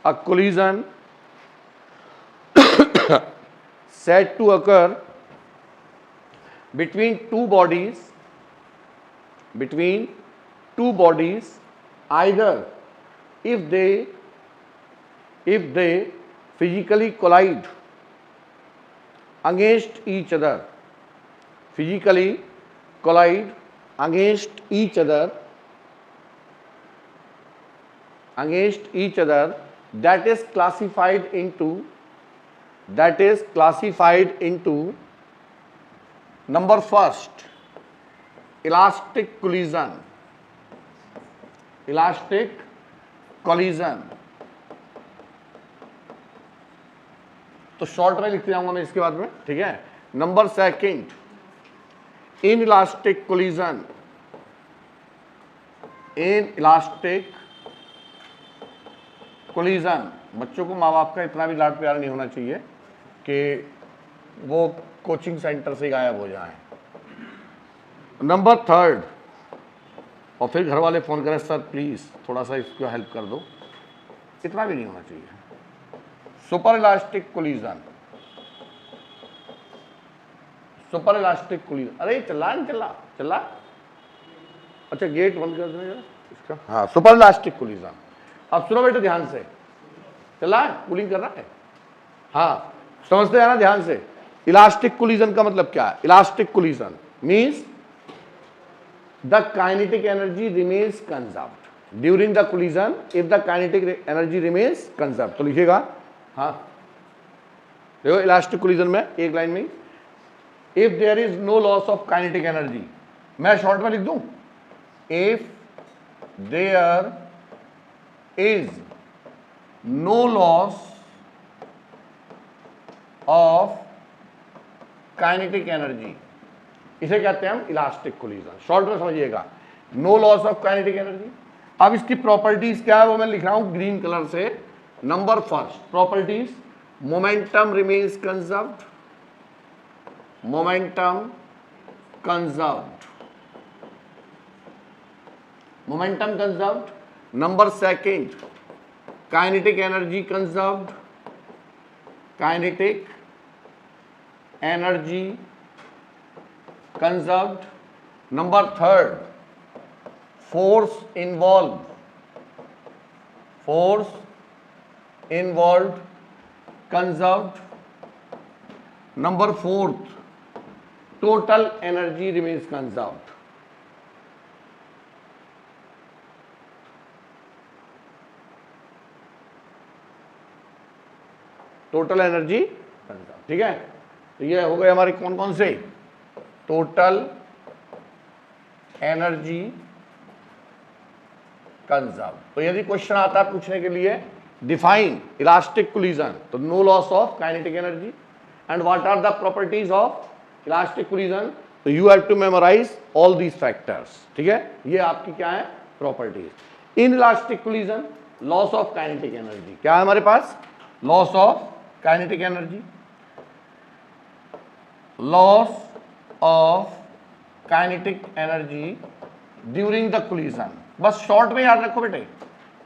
a collision said to occur between two bodies either if they physically collide against each other, that is classified into number first, elastic collision. तो short में लिखते जाऊंगा मैं इसके बाद में, ठीक है। Number second, inelastic collision. बच्चों को माँ बाप का इतना भी लाड प्यार नहीं होना चाहिए कि वो कोचिंग सेंटर से गायब हो जाएं। नंबर थर्ड, और फिर घर वाले फोन करें, सर प्लीज थोड़ा सा इसको हेल्प कर दो, इतना भी नहीं होना चाहिए। Super elastic collision. अरे चला अच्छा गेट बंद कर देना इसका। हाँ, सुपर इलास्टिक कोलिजन। अब सुनो बेटे ध्यान से, चला कूलिंग कर रहा है। हाँ, समझते हैं ना ध्यान से। इलास्टिक कोलिजन का मतलब क्या है? Elastic collision means the kinetic energy remains conserved during the collision if the kinetic energy remains conserved. तो लिखिएगा, हाँ देखो इलास्टिक कोलिजन में एक लाइन में, if there is no loss of kinetic energy, मैं शॉर्ट में लिख दूं, if there is no loss of kinetic energy, इसे कहते हैं हम इलास्टिक कोलिजन। शॉर्ट में समझिएगा, no loss of kinetic energy. अब इसकी प्रॉपर्टीज क्या है वो मैं लिख रहा हूं ग्रीन कलर से। Number first properties, momentum remains conserved, momentum conserved. Number second, kinetic energy conserved, number third, force involved conserved. Number fourth, total energy remains conserved. Total energy conserved, ठीक है। तो ये हो गए हमारे कौन कौन से? Total energy conserve. तो यदि क्वेश्चन आता है पूछने के लिए डिफाइन इलास्टिक कोलिजन, तो no loss of kinetic energy and what are the properties of elastic collision, तो you have to memorize all these factors, ठीक है। ये आपकी क्या है? Properties. In elastic collision, loss of kinetic energy, क्या है हमारे पास? Loss of kinetic energy, loss of kinetic energy during the collision. बस शॉर्ट में याद रखो बेटे,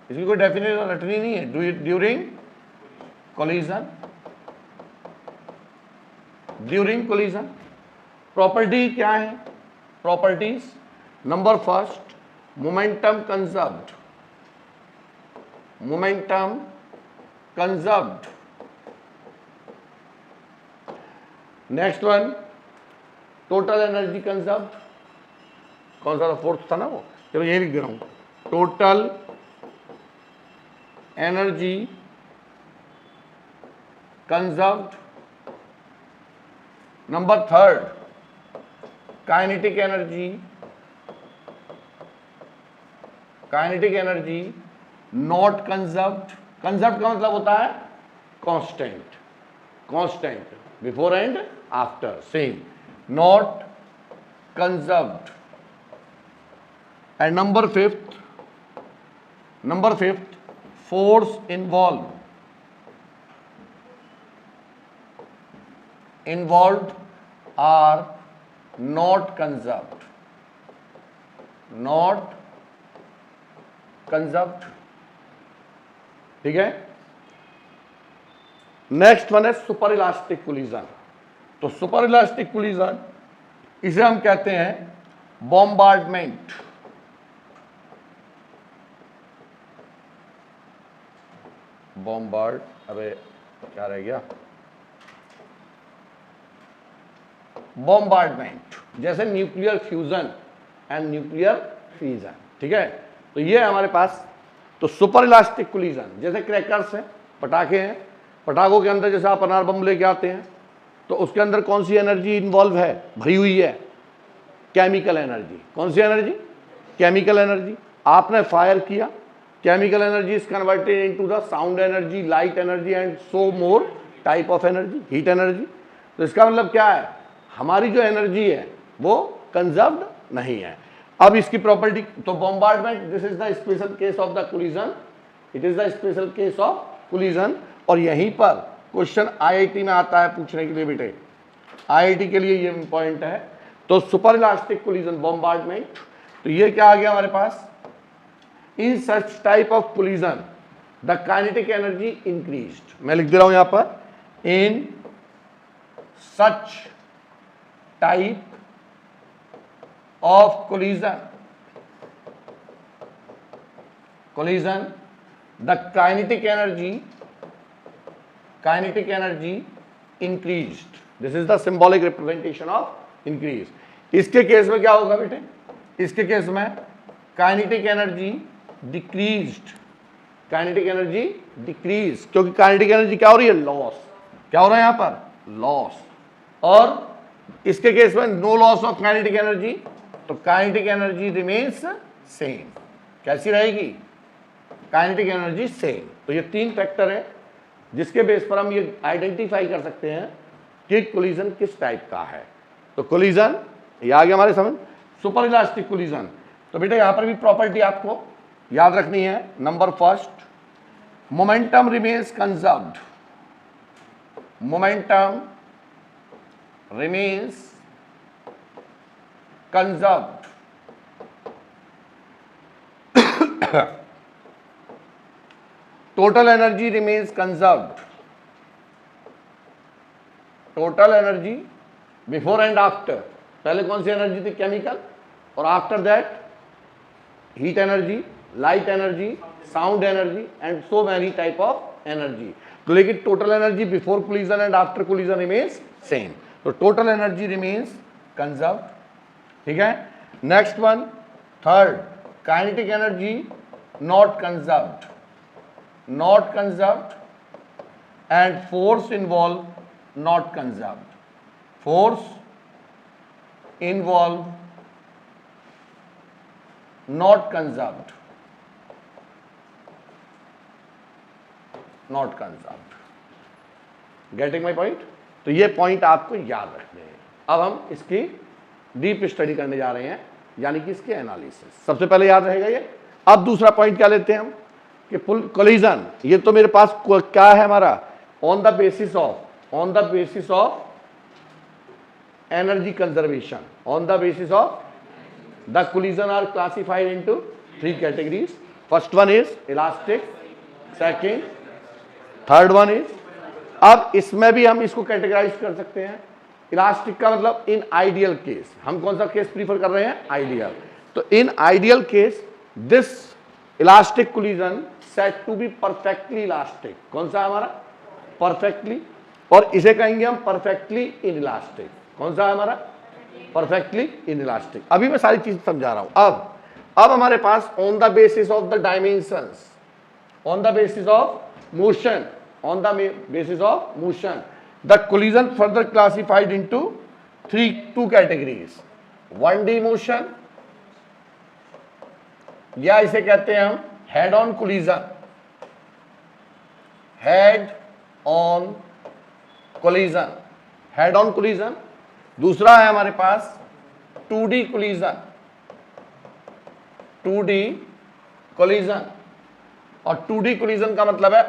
इसकी कोई डेफिनेशन रटनी नहीं है। During collision. प्रॉपर्टी क्या है? Properties, number first, momentum conserved. Next one, total energy conserved. कौन सा था? फोर्थ था ना वो, चलो यही लिख दे रहा हूं, total energy conserved. Number third, kinetic energy not conserved. Conserved का मतलब होता है constant, before and after same, not conserved. And number fifth, force involved are not conserved, ठीक है। नेक्स्ट वन है सुपर इलास्टिक कोलिजन। तो सुपर इलास्टिक कोलिजन इसे हम कहते हैं बॉम्बार्डमेंट। बॉम्बार्ड, अबे क्या रह गया, बॉम्बार्डमेंट, जैसे nuclear fusion and nuclear fusion. ठीक है, तो ये है हमारे पास। तो सुपर इलास्टिक कोलिजन जैसे क्रैकर्स हैं, पटाखे हैं, पटाखों के अंदर जैसे आप अनार बम लेके आते हैं तो उसके अंदर कौन सी एनर्जी इन्वॉल्व है, भरी हुई है, केमिकल एनर्जी। कौन सी एनर्जी, केमिकल एनर्जी। आपने फायर किया, chemical energy is converted into the sound energy, light energy and so more type of energy, heat energy. तो इसका मतलब क्या है, हमारी जो एनर्जी है वो कंजर्व्ड नहीं है। अब इसकी प्रॉपर्टी, तो bombardment this is the special case of the collision, it is the special case of collision. और यहीं पर क्वेश्चन आईआईटी में आता है पूछने के लिए बेटे, आईआईटी के लिए ये इंपॉर्टेंट है। तो सुपर इलास्टिक कोलिजन बॉम्बार्डमेंट, तो ये क्या आ गया हमारे पास, in such type of collision the kinetic energy increased. मैं लिख दे रहा हूं यहां पर, in such type of collision the kinetic energy increased. This is the symbolic representation of increase. इसके केस में क्या होगा बेटे, इसके केस में kinetic energy decreased, kinetic energy decrease, क्योंकि काइनेटिक एनर्जी क्या हो रही है, लॉस। क्या हो रहा है यहां पर, लॉस। और इसके केस में no loss of kinetic energy, तो काइनेटिक एनर्जी रिमेन्स सेम। कैसी रहेगी, काइनेटिक एनर्जी सेम। तो ये तीन फैक्टर है जिसके बेस पर हम ये आइडेंटिफाई कर सकते हैं कि कोलिजन किस टाइप का है। तो कोलिजन ये आ गया हमारे समझ, सुपर इलास्टिक कोलिजन। तो बेटा यहां पर भी प्रॉपर्टी आपको याद रखनी है। Number first, momentum remains conserved, momentum remains conserved. Total energy remains conserved, total energy before and after, पहले कौन सी एनर्जी थी, केमिकल, और after that heat energy, light energy, sound energy and so many type of energy. तो लेकिन total energy before collision and after collision remains same, तो total energy remains conserved. ठीक है, next one, third, kinetic energy not conserved, not conserved, and force involved not conserved, force involved not conserved, not conserved। Getting my point? तो ये point आपको याद रखने हैं। अब हम इसकी डीप स्टडी करने जा रहे हैं, यानी कि इसके एनालिसिस। सबसे पहले याद रहेगा ये। अब दूसरा पॉइंट क्या लेते हैं हम कि कोलिजन, ये तो मेरे पास क्या है हमारा, on the basis of energy conservation, on the basis of the collision are classified into 3 categories. First one is elastic, second, third one is, अब इसमें भी हम इसको कैटेगराइज कर सकते हैं। इलास्टिक का मतलब इन आइडियल केस, हम कौन सा केस प्रीफर कर रहे हैं, आइडियल। तो in ideal case this elastic collision set to be perfectly elastic. कौन सा है हमारा, परफेक्टली, और इसे कहेंगे हम परफेक्टली इन इलास्टिक। कौन सा है हमारा, परफेक्टली इन इलास्टिक। अभी मैं सारी चीज समझा रहा हूं। अब हमारे pass on the basis of the dimensions, on the basis of motion, on the basis of motion the collision further classified into 2 categories, 1D motion, या इसे कहते हैं हम head on collision, head on collision, head on collision. दूसरा है हमारे पास 2D collision, 2D collision, और 2D collision का मतलब है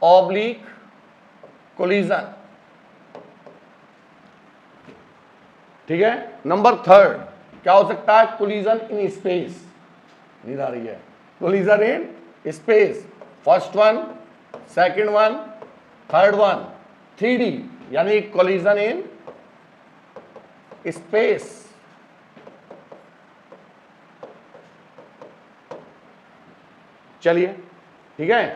ऑब्लिक कोलिजन। ठीक है, नंबर थर्ड क्या हो सकता है, कोलिजन इन स्पेस, नींद आ रही है, collision in space. First one second one, third one, 3D यानी कोलिजन इन स्पेस। चलिए ठीक है,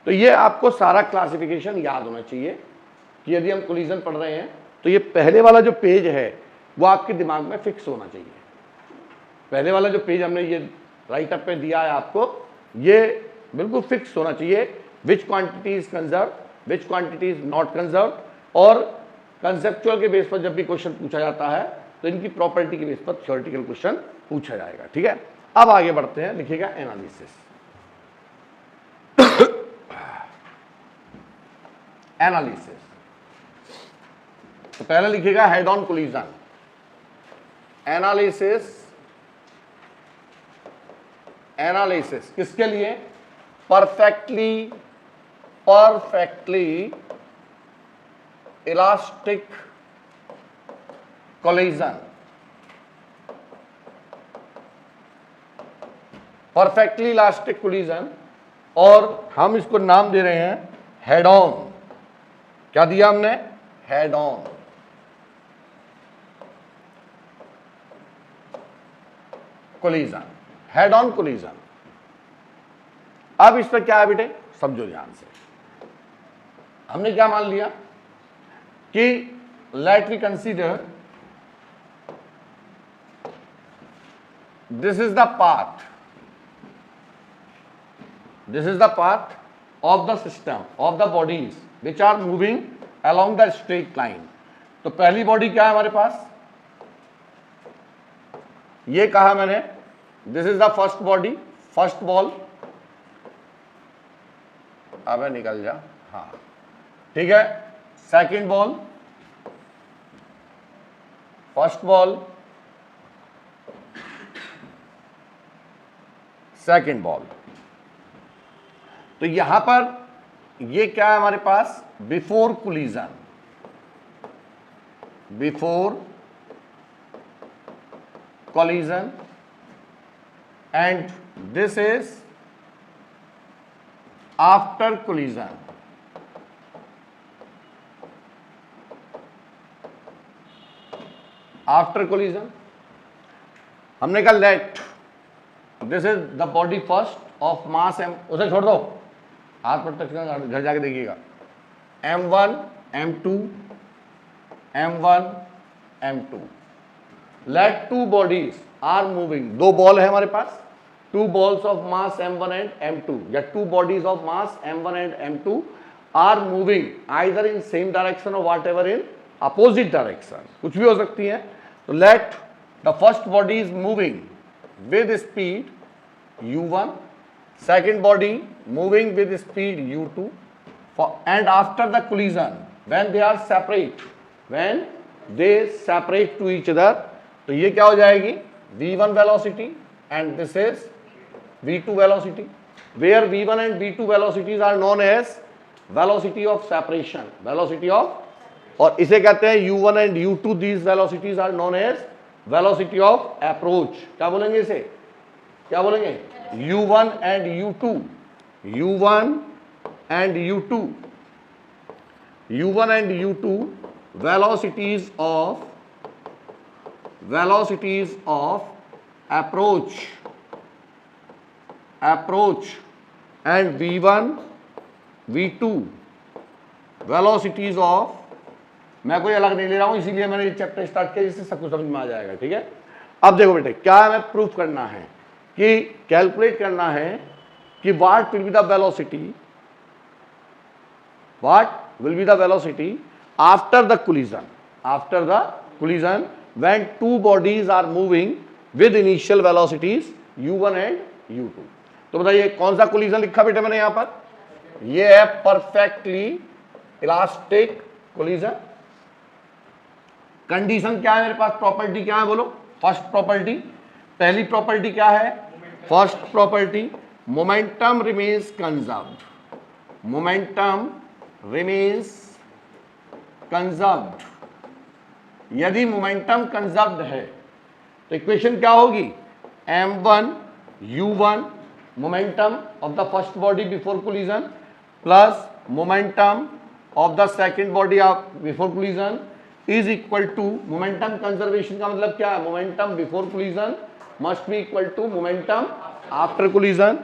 तो ये आपको सारा क्लासिफिकेशन याद होना चाहिए कि यदि हम कोलिजन पढ़ रहे हैं तो ये पहले वाला जो पेज है वो आपके दिमाग में फिक्स होना चाहिए। पहले वाला जो पेज हमने ये राइट अप पे दिया है आपको, ये बिल्कुल फिक्स होना चाहिए। विच quantity is conserve, which quantity is not conserve, और कंसेप्चुअल के बेस पर जब भी क्वेश्चन पूछा जाता है तो इनकी प्रॉपर्टी के बेस पर थ्योरेटिकल क्वेश्चन पूछा जाएगा। ठीक है, अब आगे बढ़ते हैं, लिखिएगा एनालिसिस। एनालिसिस, तो पहले लिखिएगा head on collision. Analysis, analysis किसके लिए? Perfectly elastic collision. Perfectly elastic collision, और हम इसको नाम दे रहे हैं हेड ऑन। क्या दिया हमने? Head on. Collision, head on collision. अब इस पर क्या है बेटे, समझो ध्यान से। हमने क्या मान लिया कि let we consider this is the path, this is the path of the system of the bodies which are moving along the straight line। तो पहली बॉडी क्या है हमारे पास, ये कहा मैंने, this is the first body, first ball. अब निकल जा, हाँ ठीक है। Second ball, first ball, second ball. तो यहां पर ये क्या है हमारे पास, before collision, before collision, and this is after collision. After collision हमने कहा let this is the body first of mass M, उसे छोड़ दो, हाथ पर टच करना, घर जाके देखिएगा। M1 M2 M1 M2, let two bodies are moving. दो बॉल है हमारे पास, two balls of mass M1 and M2, या two bodies of mass M1 and M2 are moving either in same direction और whatever in opposite direction, कुछ भी हो सकती है। तो let the first body is moving with speed U1, second body moving with speed U2, and after the collision when they are separate, when they separate to each other, तो ये क्या हो जाएगी, V1 velocity and this is V2 velocity, where V1 and V2 velocities are known as velocity of separation, velocity of, और इसे कहते हैं U1 and U2, these velocities are known as velocity of approach। क्या बोलेंगे इसे, क्या बोलेंगे, U1 and U2, U1 and U2, U1 and U2 velocities of approach, and V1 V2 velocities of, मैं कोई अलग नहीं ले रहा हूं इसीलिए मैंने ये चैप्टर स्टार्ट किया जिससे सब कुछ समझ में आ जाएगा। ठीक है, अब देखो बेटे, क्या हमें प्रूफ करना है कि कैलकुलेट करना है कि what will be the velocity, what will be the velocity after the collision, after the collision when two bodies are moving with initial velocities U1 and U2। तो बताइए कौन सा कोलिजन लिखा बेटे मैंने यहां पर, ये है परफेक्टली इलास्टिक कोलिजन। कंडीशन क्या है मेरे पास, प्रॉपर्टी क्या है बोलो, फर्स्ट प्रॉपर्टी, पहली प्रॉपर्टी क्या है, first property, momentum remains conserved, momentum remains conserved. यदि मोमेंटम कंजर्व्ड है तो इक्वेशन क्या होगी, M1 U1 momentum of the first body before collision plus momentum of the second body of before collision is equal to momentum conservation का मतलब क्या है, momentum before collision must be equal to momentum after collision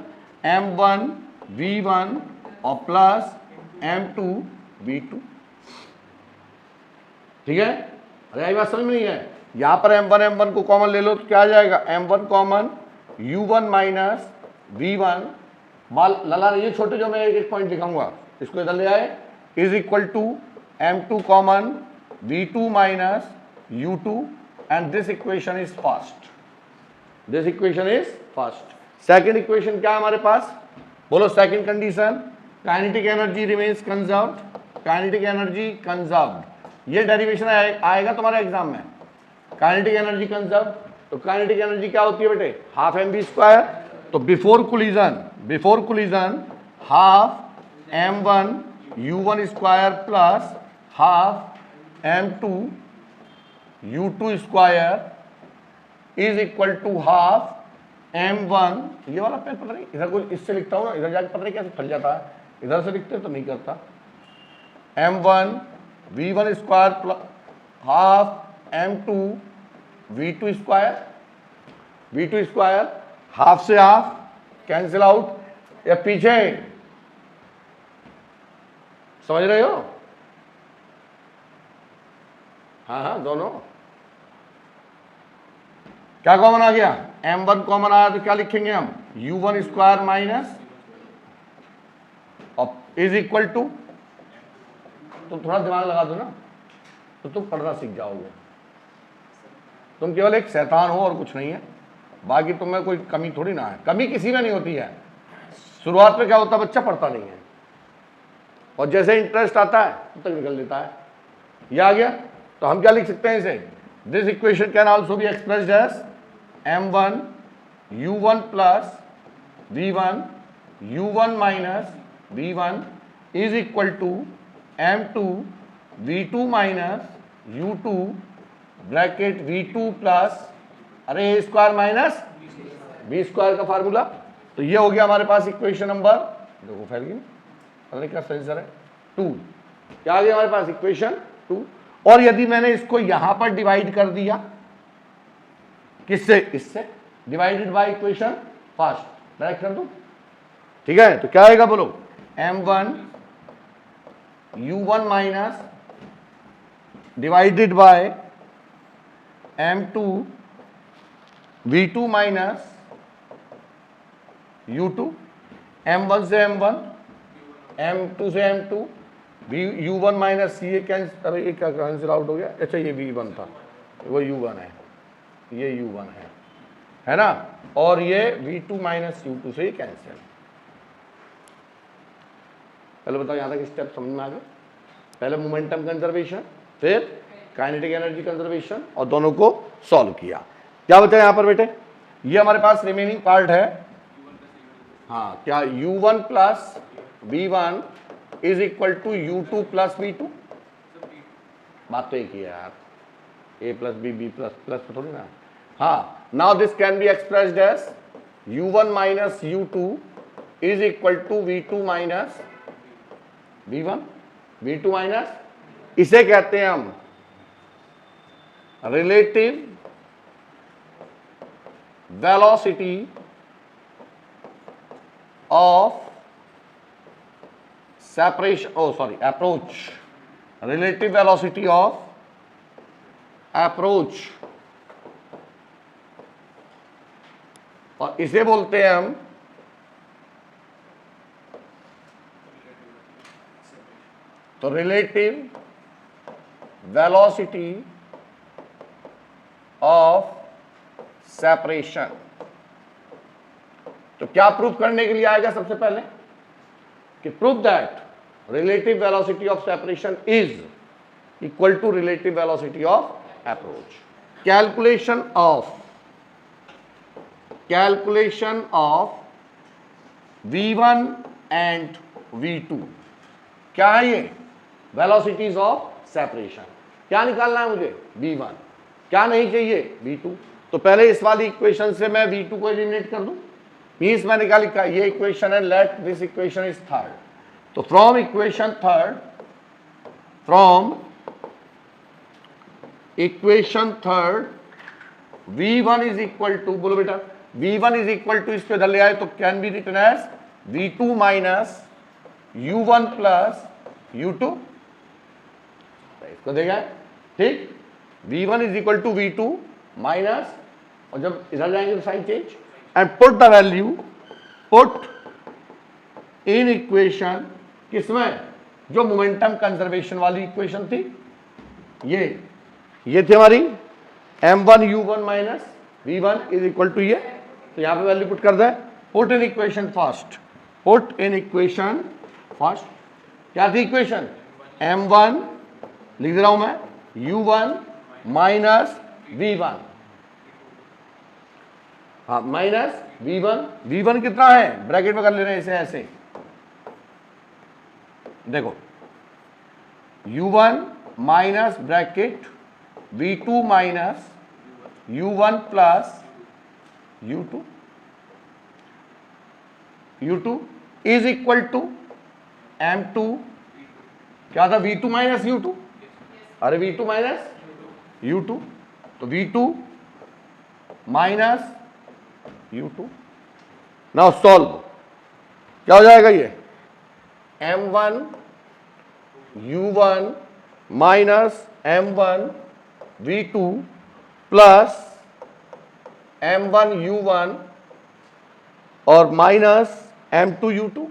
m1 v1 और plus m2 v2। ठीक है, अरे यही बात समझ में नहीं है। यहां पर m1 को कॉमन ले लो तो क्या आ जाएगा, m1 common u1 minus v1 लला ये छोटे जो मैं एक एक पॉइंट दिखाऊंगा इसको इधर ले आए is equal to m2 common v2 minus u2 and this equation is first, this equation is first. Second equation क्या है हमारे पास, बोलो second condition, kinetic energy remains conserved, kinetic energy conserved. ये डेरिवेशन आएगा तुम्हारे एग्जाम में, काइनेटिक एनर्जी कंजर्व्ड। तो काइनेटिक एनर्जी क्या होती है बेटे, हाफ mv स्क्वायर। तो before collision half m1 u1 square plus half m2 u2 square is equal to half m1, ये वाला पेन पता नहीं इधर कुछ इससे लिखता हूँ ना, इधर जाके पता नहीं कैसे फल जाता है, इधर से लिखते तो नहीं करता, m1 v1 square plus half m2 v2 square, half से हाफ कैंसिल आउट, या पीछे समझ रहे हो, हाँ हाँ दोनों। क्या कॉमन आ गया, m1 कॉमन आया तो क्या लिखेंगे हम, u1 square minus is equal to, तो थोड़ा दिमाग लगा दो ना तो तुम पढ़ना सीख जाओगे। तुम केवल एक शैतान हो और कुछ नहीं है, बाकी तुम्हें कोई कमी थोड़ी ना है, कमी किसी में नहीं होती है। शुरुआत में क्या होता है, बच्चा पढ़ता नहीं है और जैसे इंटरेस्ट आता है तब तक निकल लेता है। ये आ गया, तो हम क्या लिख सकते हैं इसे, this equation can also be expressed as m1 u1 plus v1 u1 minus v1 is equal to m2 v2 minus u2 bracket v2 plus अरे a square minus b square का फार्मूला। तो ये हो गया हमारे पास इक्वेशन नंबर, देखो फैल गई, पता नहीं क्या सेंसर है, 2। क्या आ गया हमारे पास, इक्वेशन 2। और यदि मैंने इसको यहां पर डिवाइड कर दिया, किससे, इससे, divided by equation first, direct कर दो, ठीक है। तो क्या आएगा बोलो, m1 u1 minus divided by m2 v2 minus u2, m1 से m1, m2 से m2, u1 माइनस ये कैंसिल, अरे ये क्या कैंसिल आउट हो गया, अच्छा ये v1 था, वो u1 है, ये u1 है ना, और ये v2 माइनस u2 से ही कैंसिल। पहले बताओ यहाँ तक स्टेप समझ में आ गए, पहले मोमेंटम कंजर्वेशन, फिर काइनेटिक एनर्जी कंजर्वेशन, और दोनों को सॉल्व किया। क्या बचा यहाँ पर बेटे, ये हमारे पास रिमेनिंग पार्ट है, हाँ क्या, u1 plus v1 is equal to u2 plus v2, बात तो एक ही है यार, a plus b plus plus थोड़ी ना। हाँ, now this can be expressed as u1 minus u2 is equal to v2 minus v1, v2 minus, इसे कहते हैं हम relative velocity of separation, oh sorry, approach, relative velocity of approach, और इसे बोलते हैं हम तो रिलेटिव वेलोसिटी ऑफ सेपरेशन। तो क्या प्रूफ करने के लिए आएगा सबसे पहले कि prove that relative velocity of separation is equal to relative velocity of approach. Calculation of v1 and v2, क्या है ये, velocities of separation। क्या निकालना है मुझे, v1, क्या नहीं चाहिए, v2। तो पहले इस वाली इक्वेशन से मैं v2 को एलिमिनेट कर दूं, मीन्स मैंने क्या लिखा, ये इक्वेशन है, let this equation is third, तो from equation third, from equation third V1 is equal to, बोलो बेटा, V1 इज इक्वल टू, इस पे इधर ले आए तो can be written as V2 minus U1 plus U2, इसको देखा है, ठीक। V1 is equal to V2 minus, और जब इधर जाएंगे तो sign change, and put the value, put in equation, किसमें, जो मोमेंटम कंजर्वेशन वाली इक्वेशन थी, ये थी हमारी m1 u1 minus v1 is equal to ये, तो यहां पे वैल्यू पुट कर दे, put in equation first, put in equation first, क्या थी इक्वेशन, m1 लिख दे रहा हूं मैं, u1 माइनस v1, हाँ माइनस v1, v1 कितना है, ब्रैकेट में कर ले रहे हैं इसे ऐसे, देखो u1 minus bracket v2 minus u1 plus u2, u2 is equal to m2, क्या था, v2 माइनस u2, अरे v2 माइनस u2, तो v2 minus u2, now solve, क्या हो जाएगा ये, m1 u1 minus m1 v2 plus m1 u1 और minus m2 u2,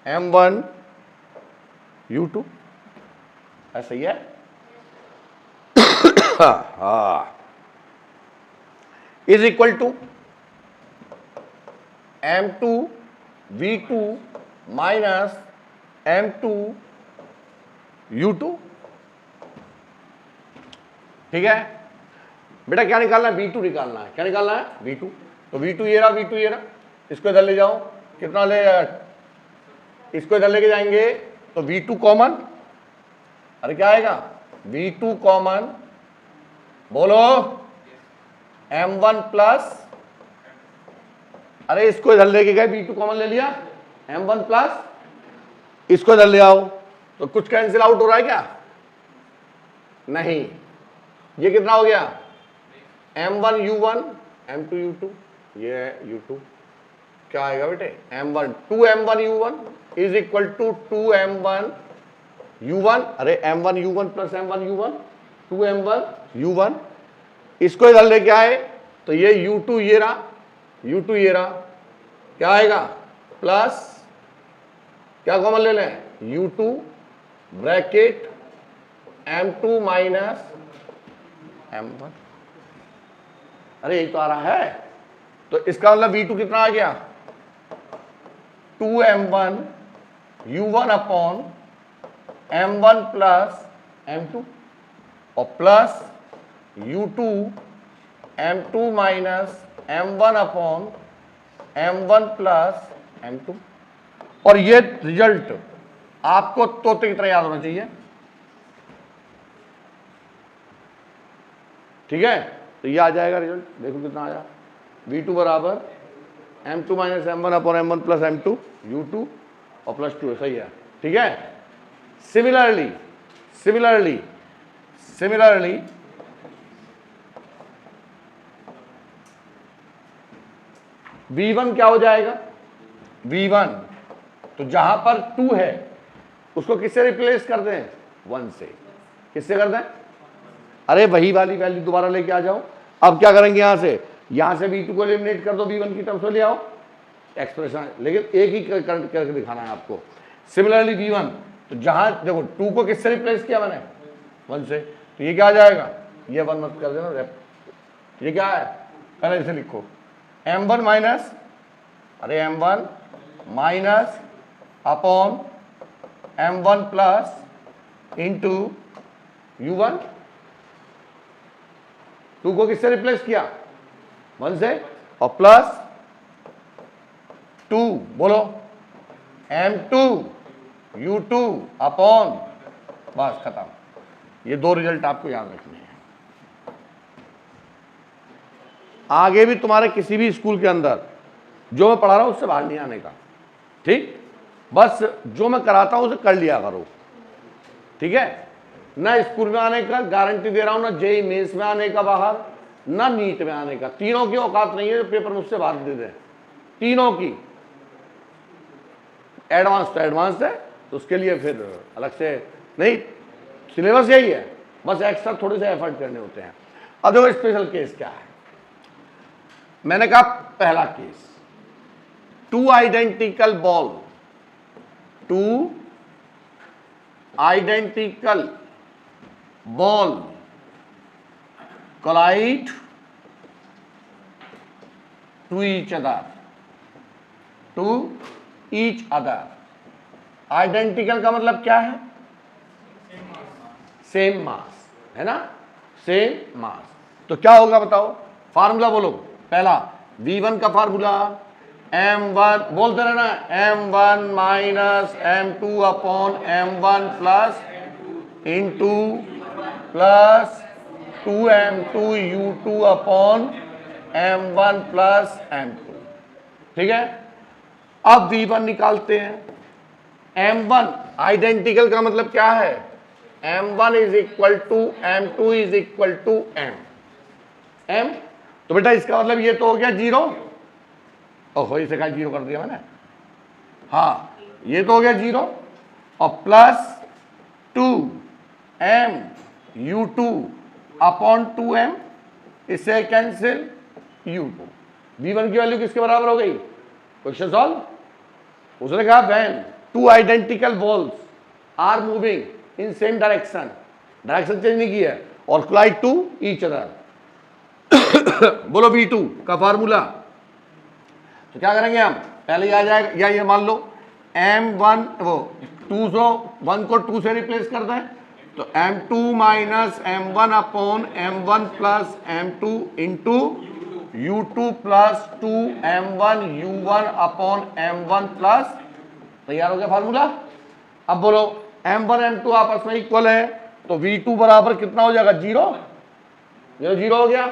m1 u2, ऐसा ही है, हाँ, is equal to m2 v2 minus m2 u2, ठीक है बेटा, क्या निकालना है, V2 निकालना है, क्या निकालना है, V2, तो V2 ये रहा, V2 ये रहा, इसको इधर ले जाओ, कितना ले, इसको इधर लेके जाएंगे तो V2 कॉमन, अरे क्या आएगा, V2 कॉमन, बोलो, M1 प्लस, अरे इसको इधर लेके गए, V2 कॉमन ले लिया, M1 प्लस, इसको इधर ले आओ, तो कुछ कैंसिल आउट हो रहा है क्या, नहीं, ये कितना हो गया, m1 u1 m2 u2, ये है u2, क्या आएगा बेटे, m1 2m1 u1 is equal to 2m1 u1, अरे m1 u1 plus m1 u1, 2m1 u1, इसको इधर लेके आए तो ये u2 ये रहा, u2 ये रहा, क्या आएगा, प्लस, क्या कॉमन ले लें, u2 bracket m2 minus m1, अरे यही तो आ रहा है, तो इसका मतलब v2 कितना आ गया, 2m1 u1 upon m1 plus m2 और plus u2 m2 minus m1 upon m1 plus m2, और ये रिजल्ट आपको तोते की तरह याद होना चाहिए, ठीक है, तो ये आ जाएगा रिजल्ट, देखो कितना आया, v2 बराबर m2 minus m1 upon m1 plus m2 u2 और प्लस 2, सही है, ठीक है। सिमिलरली सिमिलरली सिमिलरली v1 क्या हो जाएगा, v1, तो जहां पर 2 है उसको किससे रिप्लेस कर दें, 1 से, किससे कर दें, अरे वही वाली वैल्यू दोबारा लेके आ जाओ, अब क्या करेंगे, यहां से v2 को एलिमिनेट कर दो, v1 की तरफ से ले आओ एक्सप्रेशन, लेकिन एक ही करके दिखाना है आपको। सिमिलरली v1, तो जहां देखो 2 को किससे रिप्लेस किया मैंने, 1 से, तो ये क्या आ जाएगा, ये 1 मत कर देना, ये क्या है, पहले इसे लिखो, m1 माइनस, अरे m1 minus upon m1 plus into u1, 2 को किससे रिप्लेस किया, 1 से, और प्लस 2, बोलो m2 u2 अपॉन, बस खत्म, ये 2 रिजल्ट आपको याद रखने हैं। आगे भी तुम्हारे किसी भी स्कूल के अंदर जो मैं पढ़ा रहा हूं उससे बाहर नहीं आने का, ठीक, बस जो मैं कराता हूं उसे कर लिया करो, ठीक है। ना स्कूल में आने का गारंटी दे रहा हूं, ना जेई मेंस में आने का बाहर, ना नीट में आने का, तीनों की औकात नहीं है पेपर मुझसे बाहर दे दें, तीनों की। एडवांस तो एडवांस है, तो उसके लिए फिर अलग से नहीं, सिलेबस यही है, बस एक्स्ट्रा थोड़े से एफर्ट करने होते हैं। अब देखो स्पेशल केस क्या है। मैंने कहा पहला case, two identical ball, two identical ball collide to each other, identical का मतलब क्या है? सेम मास, है ना, सेम मास। तो क्या होगा बताओ, फार्मूला बोलो। पहला V1 का फार्मूला M1, बोलते रहना, M1 minus M2 upon M1 plus into plus 2M2 U2 upon M1 plus M2, ठीक है। अब V1 निकालते हैं। M1 आइडेंटिकल का मतलब क्या है? M1 is equal to M2 is equal to M। तो बेटा इसका मतलब ये तो हो गया 0। ओहो, इसे कहा 0 कर दिया मैंने, हाँ ये तो हो गया 0, और plus 2M U2 upon 2M, इससे कैंसिल U2। V1 की वैल्यू किसके बराबर हो गई? Question solve. उसने कहा when two identical balls are moving in same direction, direction change नहीं की है, और कोलाइड टू ईच अदर। बोलो V2 का फार्मूला। तो क्या करेंगे हम, पहले आ जाएगा, या ये मान लो M1 वो 201 को 2 से रिप्लेस कर दें, तो M2 minus M1 upon M1 plus M2 into U2 plus 2M1 U1 upon M1 plus, तैयार हो गया फार्मूला। अब बोलो M1 M2 आपस में इक्वल है, तो V2 बराबर कितना हो जाएगा? 0, ये 0 हो गया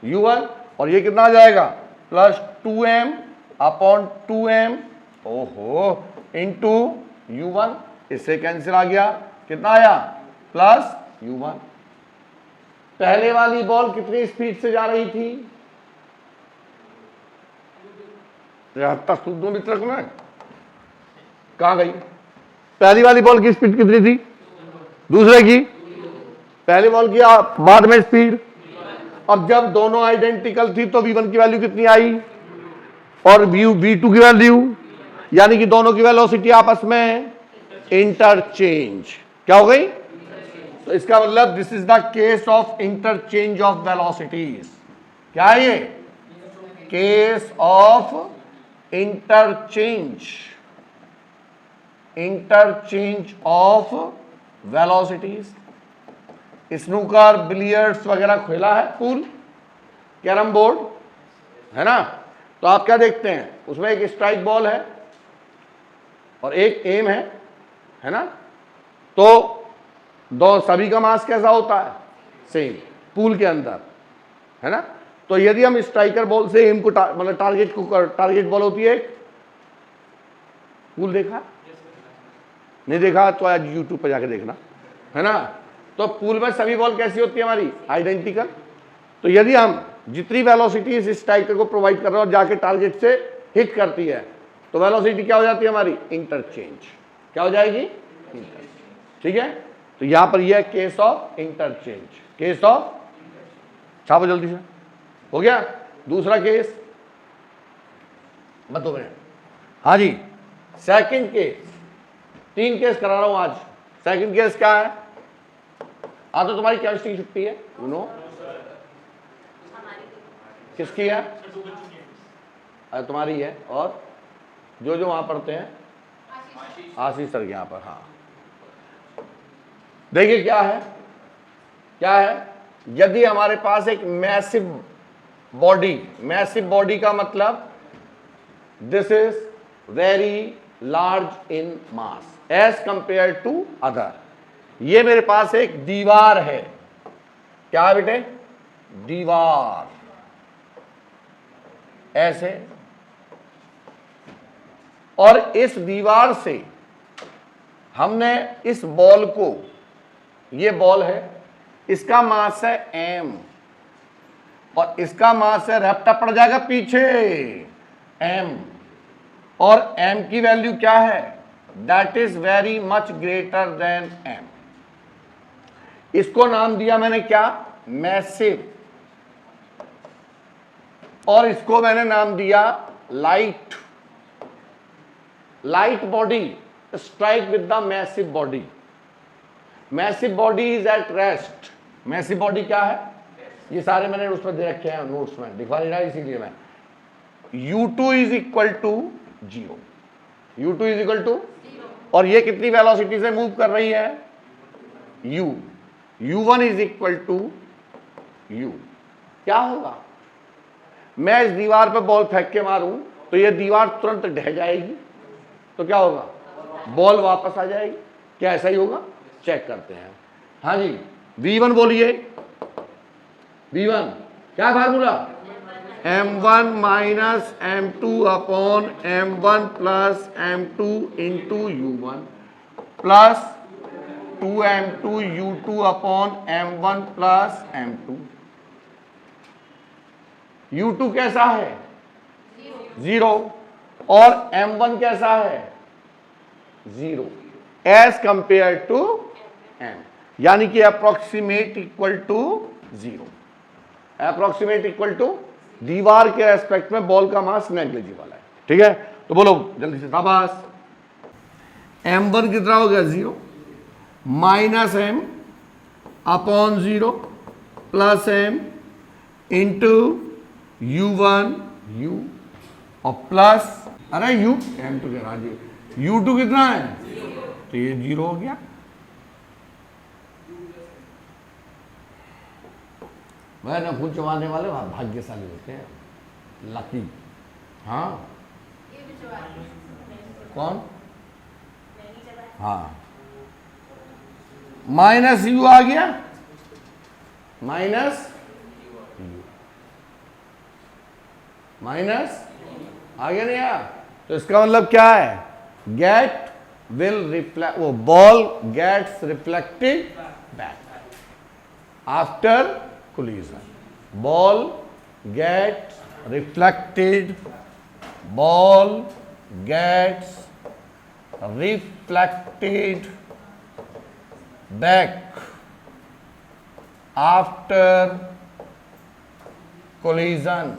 U1, और ये कितना आ जाएगा? प्लस 2M अपॉन 2M, ओहो, इंटू U1, इससे कैंसिल आ गया, कितना आया? Plus U1। पहले वाली बॉल कितनी स्पीड से जा रही थी? 73 सूत्रों मित्र में कहां गई? पहली वाली बॉल की स्पीड कितनी थी? दूसरे की, पहली बॉल की बाद में स्पीड। अब जब दोनों आइडेंटिकल थी तो V1 की वैल्यू कितनी आई और V2 की वैल्यू, यानी कि दोनों की वेलोसिटी आपस में इंटरचेंज, क्या हो गई? तो इसका मतलब this is the case of interchange of velocities. क्या है ये? Case of interchange of velocities. Snooker, billiards वगैरह खेला है, पूल, कैरम बोर्ड, है ना? तो आप क्या देखते हैं, उसमें एक स्ट्राइक बॉल है और एक एम है ना? तो दो सभी का मास कैसा होता है? सेम, पूल के अंदर, है ना? तो यदि हम स्ट्राइकर बॉल से एम को मतलब टारगेट बॉल होती है, पूल देखा? नहीं देखा तो आज यूट्यूब पर जाके देखना, है ना? तो पूल में सभी बॉल कैसी होती है हमारी? आइडेंटिकल। तो यदि हम जितनी वेलोसिटी इस स्ट्राइकर को प्रोवाइड कर रहे हैं और जाके टारगेट से हिट करती है, तो वेलोसिटी क्या हो जाती है हमारी? इंटरचेंज। क्या हो जाएगी? इंटरचेंज, ठीक है। तो यहां पर यह case of interchange, case of, छापो जल्दी से, हो गया। दूसरा केस बता, हाँ जी, सेकंड केस, 3 केस करा रहा हूं आज। सेकंड केस क्या है? आज तो तुम्हारी केमिस्ट्री की छुट्टी है, यू नो। किसकी है? अरे तुम्हारी है, और जो जो वहां पढ़ते हैं आशीष सर के यहाँ पर। हाँ, देखिए क्या है, क्या है, यदि हमारे पास एक मैसिव बॉडी का मतलब this is very large in mass as compare to other. ये मेरे पास एक दीवार है, क्या है बेटे? दीवार, ऐसे, और इस दीवार से हमने इस बॉल को, ये बॉल है, इसका मास है m और इसका मास है, रैप्टा पड़ जाएगा पीछे m, और m की वैल्यू क्या है, that is very much greater than m। इसको नाम दिया मैंने क्या, मैसिव, और इसको मैंने नाम दिया light. Light body strike with the massive body. Massive body is at rest. Massive body क्या है, ये सारे मैंने उसमें दे रखे हैं नोट्स में, दिखा नहीं रहा इसीलिए मैं। u2 is equal to 0, u2 is equal to, और ये कितनी वेलोसिटी से मूव कर रही है, u, u1 is equal to u। क्या होगा, मैं इस दीवार पे बॉल फेंक के मारूं तो ये दीवार तुरंत ढह जाएगी, तो क्या होगा, बॉल वापस आ जाएगी। क्या ऐसा ही होगा, चेक करते हैं। हाँ जी, v1 बोलिए, v1 क्या formula, m1 minus m2 upon m1 plus m2 into u1 plus 2m2 u2 upon m1 plus m2। u2 कैसा है, 0, और m1 कैसा है, 0 एज कंपेयर टू m, यानी कि approximate equal to 0, approximate equal to, दीवार के रेस्पेक्ट में बॉल का मास नेग्लिजिबल है। ठीक है, तो बोलो जल्दी से शाबाश। m1 कितना हो गया, 0 minus m upon 0 plus m into u1 u, और प्लस, अरे u m2 कह रहा जी, u2 कितना है, तो ये 0 हो गया। वह ना फूल चबाने वाले भाग्यशाली होते हैं, लकी। हाँ कौन, हाँ, माइनस यू आ गया, माइनस यू, माइनस आ गया नहीं आया, तो इसका मतलब क्या है, गेट विल रिफ्लेक्ट, वो ball gets reflected back after collision, ball gets reflected, ball gets reflected back after collision।